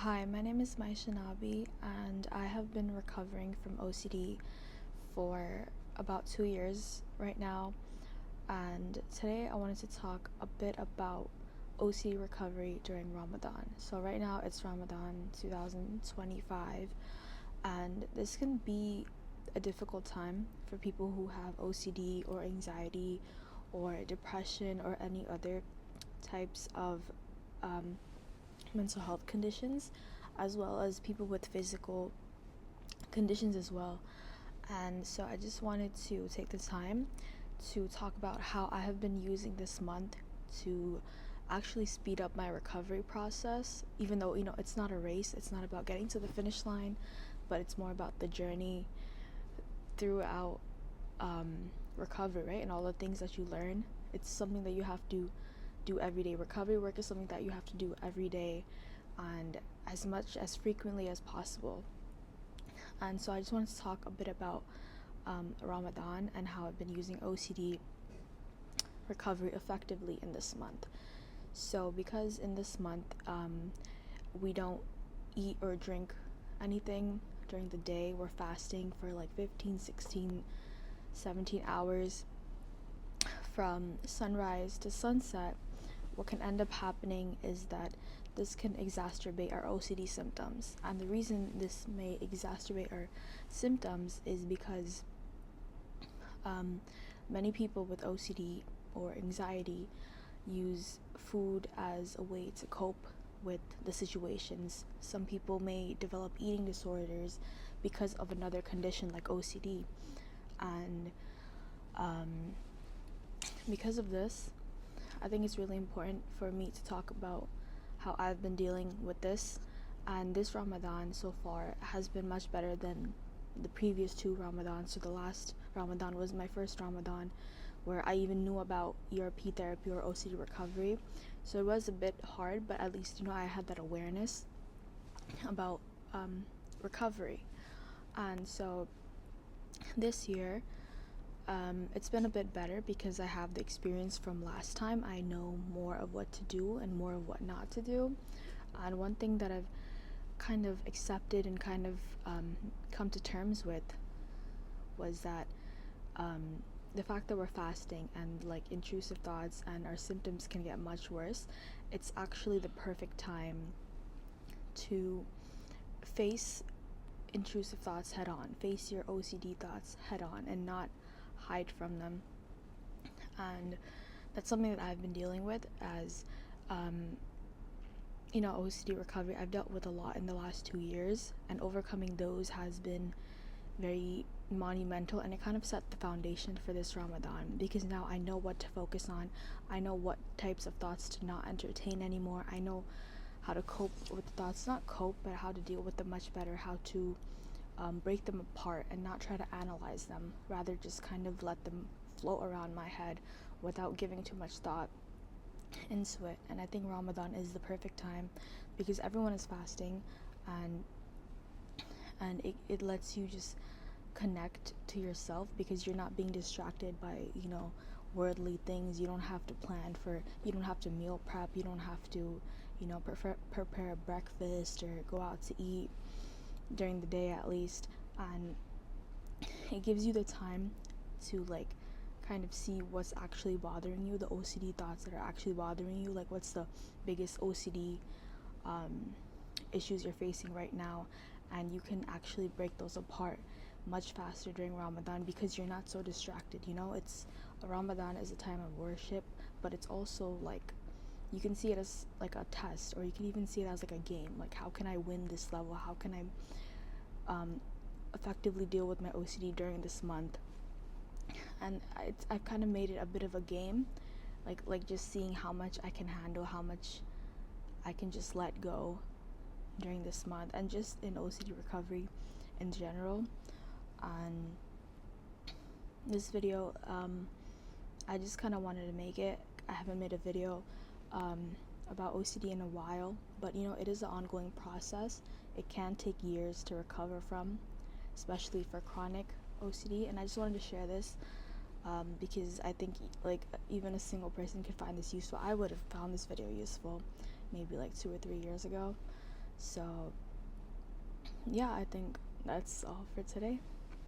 Hi, my name is Mai Shinabi, and I have been recovering from OCD for about 2 years right now. And today I wanted to talk a bit about OCD recovery during Ramadan. So, right now it's Ramadan 2025, and this can be a difficult time for people who have OCD or anxiety or depression or any other types of um, mental health conditions, as well as people with physical conditions as well. And so I just wanted to take the time to talk about how I have been using this month to actually speed up my recovery process, even though it's not a race, it's not about getting to the finish line, but it's more about the journey throughout recovery, right? And all the things that you learn. It's something that you have to do every day. Recovery work is something that you have to do every day and as much as frequently as possible. And so I just wanted to talk a bit about Ramadan and how I've been using OCD recovery effectively in this month. So because in this month we don't eat or drink anything during the day, we're fasting for like 15, 16, 17 hours from sunrise to sunset. What can end up happening is that this can exacerbate our OCD symptoms. And the reason this may exacerbate our symptoms is because many people with OCD or anxiety use food as a way to cope with the situations. Some people may develop eating disorders because of another condition like OCD. And because of this, I think it's really important for me to talk about how I've been dealing with this. And this Ramadan so far has been much better than the previous two Ramadans. So the last Ramadan was my first Ramadan where I even knew about ERP therapy or OCD recovery. So it was a bit hard, but at least I had that awareness about recovery. And so this year it's been a bit better because I have the experience from last time. I know more of what to do and more of what not to do. And one thing that I've kind of accepted and kind of come to terms with was that the fact that we're fasting and like intrusive thoughts and our symptoms can get much worse, it's actually the perfect time to face intrusive thoughts head on, face your OCD thoughts head on, and not hide from them. And that's something that I've been dealing with as OCD recovery. I've dealt with a lot in the last 2 years, and overcoming those has been very monumental, and it kind of set the foundation for this Ramadan because now I know what to focus on. I know what types of thoughts to not entertain anymore. I know how to cope with the thoughts, not cope, but how to deal with them much better, how to break them apart and not try to analyze them, rather just kind of let them float around my head without giving too much thought into it. And I think Ramadan is the perfect time because everyone is fasting, and it lets you just connect to yourself because you're not being distracted by worldly things. You don't have to you don't have to meal prep, you don't have to prepare a breakfast or go out to eat during the day at least. And it gives you the time to kind of see what's actually bothering you, the OCD thoughts that are actually bothering you, like what's the biggest OCD issues you're facing right now, and you can actually break those apart much faster during Ramadan because you're not so distracted. It's Ramadan is a time of worship, but it's also like you can see it as like a test, or you can even see it as like a game. Like, how can I win this level? How can I effectively deal with my OCD during this month? And I've kind of made it a bit of a game, like just seeing how much I can handle, how much I can just let go during this month, and just in OCD recovery in general. And this video, I just kind of wanted to make it. I haven't made a video about OCD in a while, but it is an ongoing process. It can take years to recover from, especially for chronic OCD. And I just wanted to share this because I think even a single person could find this useful. I would have found this video useful maybe 2 or 3 years ago. So, yeah, I think that's all for today.